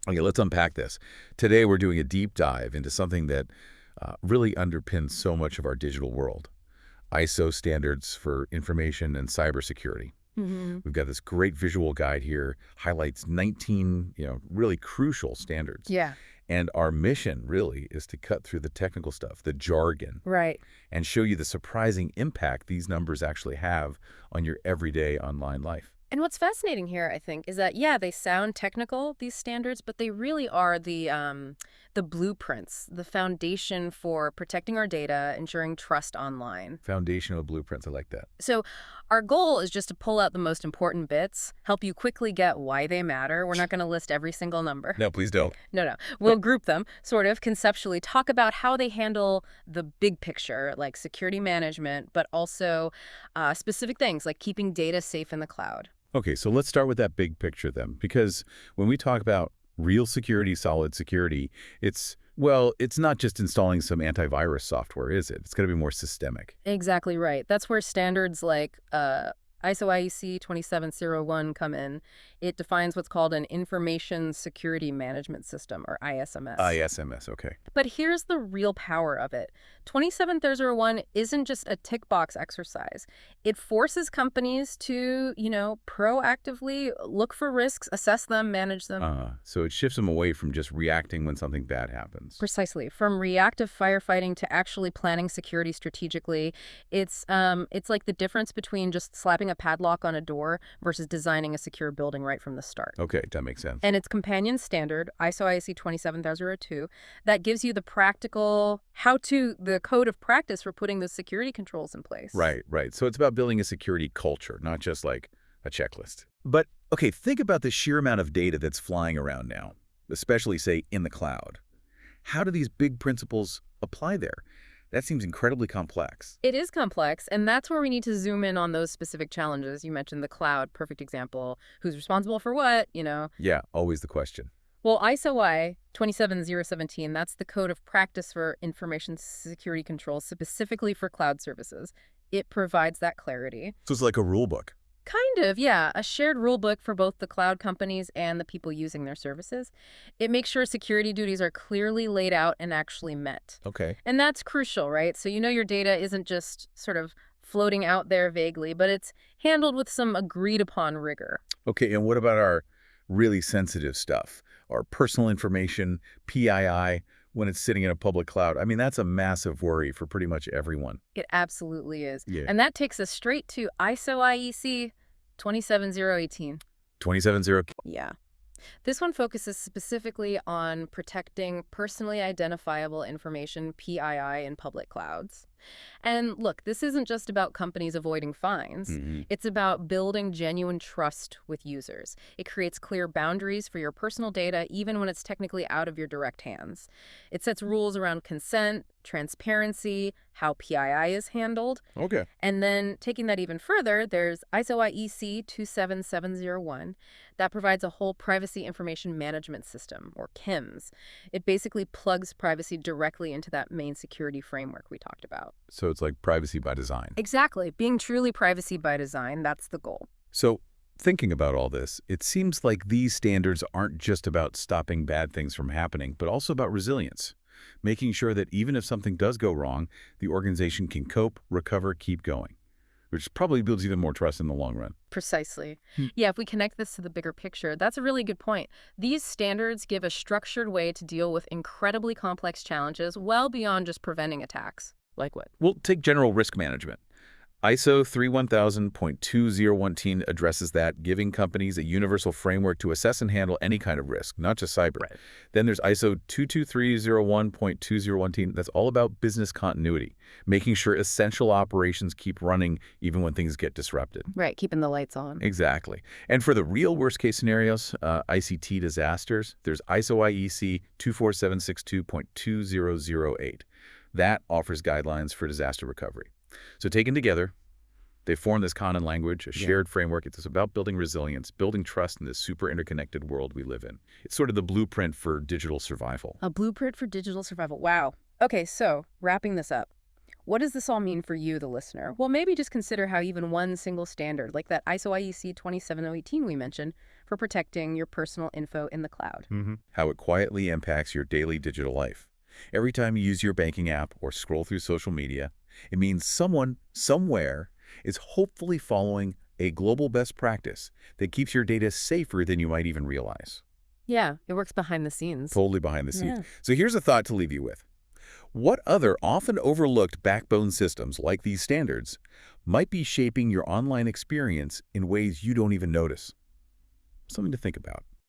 Okay, let's unpack this. Today, we're doing a deep dive into something that really underpins so much of our digital world. ISO standards for information and cybersecurity. Hmm. We've got this great visual guide here, highlights 19, really crucial standards. Yeah, And our mission really is to cut through the technical stuff, the jargon, right. and show you the surprising impact these numbers actually have on your everyday online life. And what's fascinating here, I think, is that, yeah, they sound technical, these standards, but they really are the blueprints, the foundation for protecting our data, ensuring trust online. Foundational blueprints, I like that. So our goal is just to pull out the most important bits, help you quickly get why they matter. We're not going to list every single number. No, please don't. No. We'll group them, sort of conceptually, talk about how they handle the big picture, like security management, but also specific things like keeping data safe in the cloud. Okay, so let's start with that big picture then, because when we talk about real security, solid security, it's not just installing some antivirus software, is it? It's going to be more systemic. Exactly right. That's where standards like ISO IEC 2701 come in. It defines what's called an Information Security Management System, or ISMS. ISMS, okay. But here's the real power of it. 27001 isn't just a tick box exercise. It forces companies to, proactively look for risks, assess them, manage them. So it shifts them away from just reacting when something bad happens. Precisely. From reactive firefighting to actually planning security strategically. It's like the difference between just slapping a padlock on a door versus designing a secure building right from the start. Okay, that makes sense. And its companion standard, ISO IEC 27002, that gives you the practical the code of practice for putting the security controls in place. Right. So it's about building a security culture, not just like a checklist. But, okay, think about the sheer amount of data that's flying around now, especially, say, in the cloud. How do these big principles apply there? That seems incredibly complex. It is complex, and that's where we need to zoom in on those specific challenges. You mentioned the cloud, perfect example. Who's responsible for what, Yeah, always the question. Well, ISO I 27017, that's the code of practice for information security controls specifically for cloud services. It provides that clarity. So it's like a rule book. Kind of, yeah. A shared rule book for both the cloud companies and the people using their services. It makes sure security duties are clearly laid out and actually met. Okay. And that's crucial, right? So your data isn't just sort of floating out there vaguely, but it's handled with some agreed upon rigor. Okay, and what about our really sensitive stuff? Our personal information, PII, when it's sitting in a public cloud? I mean, that's a massive worry for pretty much everyone. It absolutely is. Yeah. And that takes us straight to ISO IEC 27018. 270. Yeah. This one focuses specifically on protecting personally identifiable information, PII, in public clouds. And look, this isn't just about companies avoiding fines. It's about building genuine trust with users. It creates clear boundaries for your personal data, even when it's technically out of your direct hands. It sets rules around consent, transparency, how PII is handled. Okay. And then taking that even further, there's ISO IEC 27701 that provides a whole privacy information management system, or KIMS. It basically plugs privacy directly into that main security framework we talked about. So it's like privacy by design. Exactly. Being truly privacy by design, that's the goal. So thinking about all this, it seems like these standards aren't just about stopping bad things from happening, but also about resilience, making sure that even if something does go wrong, the organization can cope, recover, keep going, which probably builds even more trust in the long run. Precisely. Yeah, if we connect this to the bigger picture, that's a really good point. These standards give a structured way to deal with incredibly complex challenges well beyond just preventing attacks. Like what? We'll take general risk management. ISO 31000.2018 addresses that, giving companies a universal framework to assess and handle any kind of risk, not just cyber. Right. Then there's ISO 22301.2018. That's all about business continuity, making sure essential operations keep running even when things get disrupted. Right, keeping the lights on. Exactly. And for the real worst-case scenarios, ICT disasters, there's ISO IEC 24762.2008. That offers guidelines for disaster recovery. So taken together, they form this common language, a shared framework. It's about building resilience, building trust in this super interconnected world we live in. It's sort of the blueprint for digital survival. A blueprint for digital survival. Wow. Okay, so wrapping this up. What does this all mean for you, the listener? Well, maybe just consider how even one single standard, like that ISO IEC 27018 we mentioned, for protecting your personal info in the cloud. How it quietly impacts your daily digital life. Every time you use your banking app or scroll through social media, it means someone, somewhere, is hopefully following a global best practice that keeps your data safer than you might even realize. Yeah, it works behind the scenes. Totally behind the scenes. Yeah. So here's a thought to leave you with. What other often overlooked backbone systems like these standards might be shaping your online experience in ways you don't even notice? Something to think about.